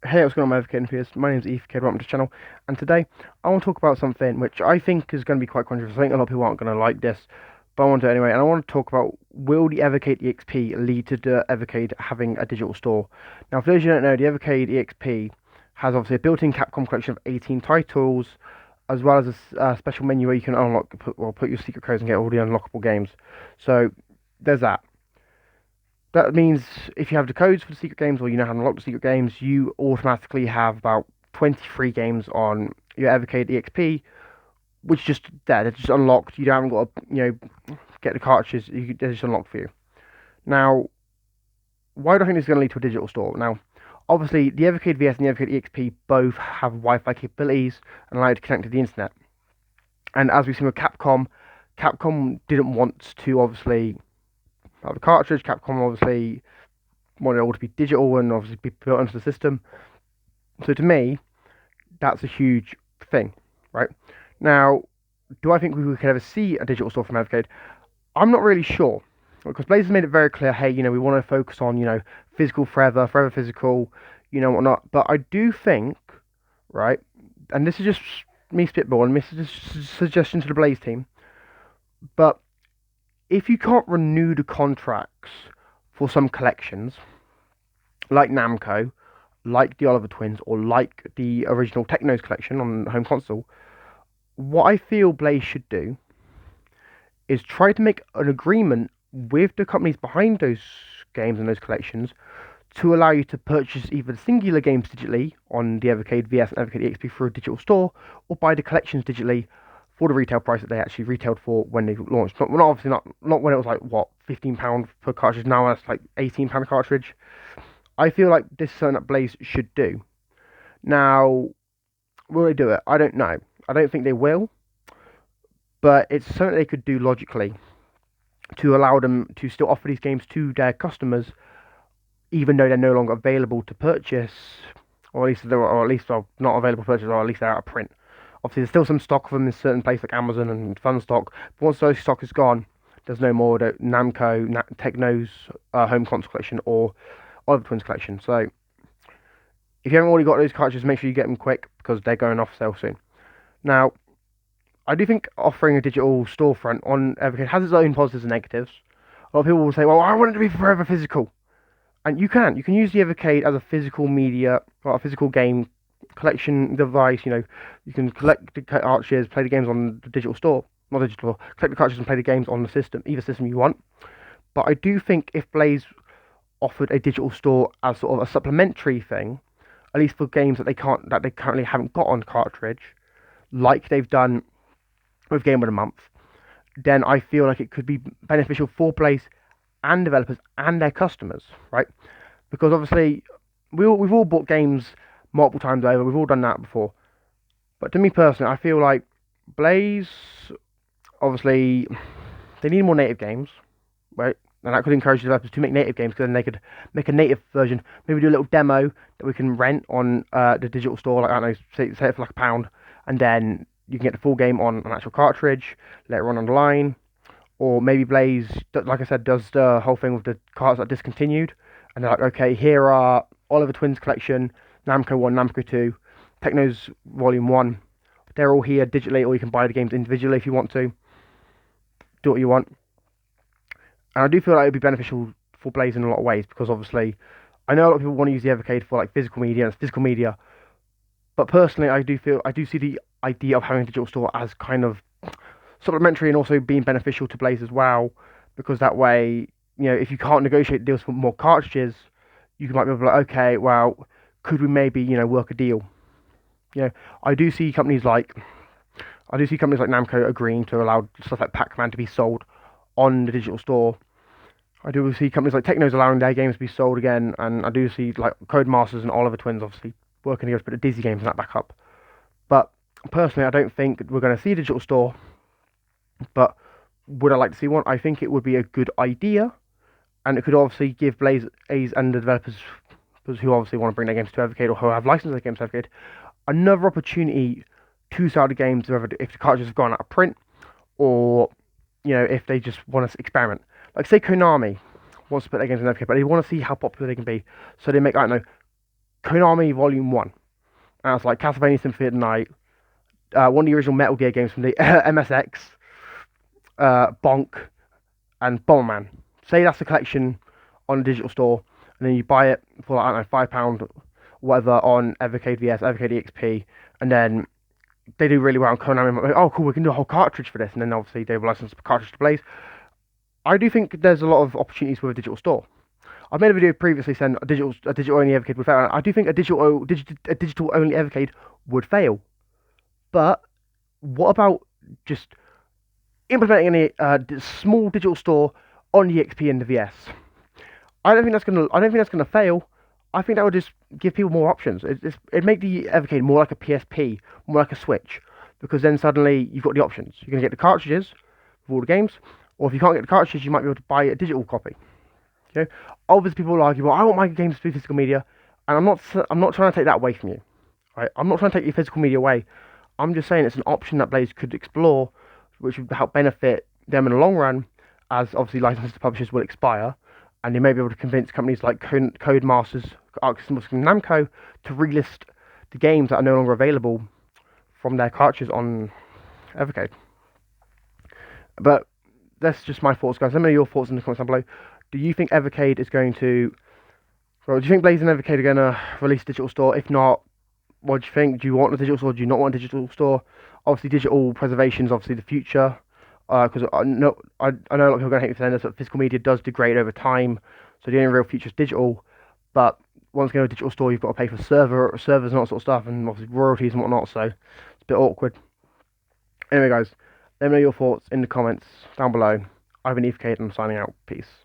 Hey, what's going on, my Evercade EXP? My name's Evercade, welcome to the channel, and today I want to talk about something which I think is going to be quite controversial. I think a lot of people aren't going to like this, but I want to anyway, and I want to talk about, will the Evercade EXP lead to the Evercade having a digital store? Now, for those of you who don't know, the Evercade EXP has obviously a built-in Capcom collection of 18 titles, as well as a special menu where you can unlock, put your secret codes and get all the unlockable games. So, there's that. That means if you have the codes for the secret games or you know how to unlock the secret games, you automatically have about 23 games on your Evercade EXP, which is just there. They're just unlocked. You haven't got to, get the cartridges. They're just unlocked for you. Now, why do I think this is going to lead to a digital store? Now, obviously, the Evercade VS and the Evercade EXP both have Wi-Fi capabilities and allow you to connect to the internet. And as we've seen with Capcom, Capcom didn't want to obviously have the cartridge. Capcom obviously wanted it all to be digital and obviously be built into the system. So to me, that's a huge thing, right? Now, do I think we could ever see a digital store from Evercade? I'm not really sure because Blaze has made it very clear. Hey, we want to focus on physical forever, forever physical, whatnot. But I do think, right, and this is just me spitballing, this is just a suggestion to the Blaze team. But if you can't renew the contracts for some collections, like Namco, like the Oliver Twins, or like the original Technos collection on home console, what I feel Blaze should do is try to make an agreement with the companies behind those games and those collections to allow you to purchase either the singular games digitally on the Evercade VS and Evercade EXP through a digital store, or buy the collections digitally for the retail price that they actually retailed for when they launched. Not when it was like what £15 per cartridge. Now that's like £18 a cartridge. I feel like this is something that Blaze should do. Now, will they do it? I don't know. I don't think they will, but it's something they could do logically to allow them to still offer these games to their customers, even though they're no longer available to purchase, or not available to purchase, or at least they're out of print. Obviously, there's still some stock of them in certain places like Amazon and Funstock. But once those stock is gone, there's no more the Namco, Techno's home console collection or Oliver Twins collection. So if you haven't already got those cartridges, make sure you get them quick because they're going off sale soon. Now, I do think offering a digital storefront on Evercade has its own positives and negatives. A lot of people will say, well, I want it to be forever physical. And you can. You can use the Evercade as a physical media, or a physical game collection device. You can collect the cartridges, play the games on the digital store. Not digital, collect the cartridges and play the games on the system, either system you want. But I do think if Blaze offered a digital store as sort of a supplementary thing, at least for games that they currently haven't got on cartridge, like they've done with Game of the Month, then I feel like it could be beneficial for Blaze and developers and their customers, right? Because obviously we've all bought games multiple times over. We've all done that before. But to me personally, I feel like Blaze, obviously, they need more native games, right? And that could encourage developers to make native games, because then they could make a native version, maybe do a little demo that we can rent on the digital store, like, I don't know, say it for like £1, and then you can get the full game on an actual cartridge later on the line. Or maybe Blaze, like I said, does the whole thing with the cards that are discontinued, and they're like, okay, here are Oliver Twins collection, Namco 1, Namco 2, Techno's Volume 1. They're all here digitally, or you can buy the games individually if you want to. Do what you want. And I do feel like it would be beneficial for Blaze in a lot of ways, because obviously, I know a lot of people want to use the Evercade for like physical media, and it's physical media. But personally, I do see the idea of having a digital store as kind of supplementary and also being beneficial to Blaze as well, because that way, if you can't negotiate deals for more cartridges, you might be able to like, okay, well, could we maybe, work a deal? I do see companies like Namco agreeing to allow stuff like Pac-Man to be sold on the digital store. I do see companies like Techno's allowing their games to be sold again, and I do see like Codemasters and Oliver Twins obviously working together to put the Disney games and that back up. But personally, I don't think we're going to see a digital store. But would I like to see one? I think it would be a good idea, and it could obviously give Blaze and the developers who obviously want to bring their games to Evercade, or who have licensed their games to Evercade, another opportunity to sell the games if the cartridges have gone out of print, or if they just want to experiment. Like say Konami wants to put their games in Evercade, but they want to see how popular they can be, so they make, I don't know, Konami Volume 1. And it's like Castlevania Symphony of the Night, one of the original Metal Gear games from the MSX, Bonk, and Bomberman. Say that's a collection on a digital store, and then you buy it for like, I don't know, £5, whatever, on Evercade VS, Evercade EXP, and then they do really well on Konami. Like, oh, cool, we can do a whole cartridge for this, and then obviously they will license the cartridge to Blaze. I do think there's a lot of opportunities with a digital store. I've made a video previously saying a digital only Evercade would fail. I do think a digital only Evercade would fail. But what about just implementing a small digital store on the XP and the VS? I don't think that's gonna fail. I think that would just give people more options. It'd make the Evercade more like a PSP, more like a Switch, because then suddenly you've got the options. You're gonna get the cartridges for all the games, or if you can't get the cartridges, you might be able to buy a digital copy. Okay? Obviously, people will argue, well, I want my games to be physical media, and I'm not trying to take that away from you. Right? I'm not trying to take your physical media away. I'm just saying it's an option that Blaze could explore, which would help benefit them in the long run, as obviously licensed publishers will expire, and they may be able to convince companies like Codemasters, Arc Systems, and Namco to relist the games that are no longer available from their cartridges on Evercade. But that's just my thoughts, guys. Let me know your thoughts in the comments down below. Do you think Evercade is going to... Well, do you think Blaze and Evercade are going to release a digital store? If not, what do you think? Do you want a digital store? Do you not want a digital store? Obviously, digital preservation is obviously the future. Because I know a lot of people are going to hate me saying this, but physical media does degrade over time. So the only real future is digital. But once you go to a digital store, you've got to pay for servers and all that sort of stuff, and obviously royalties and whatnot. So it's a bit awkward. Anyway, guys, let me know your thoughts in the comments down below. I've been EFK and I'm signing out. Peace.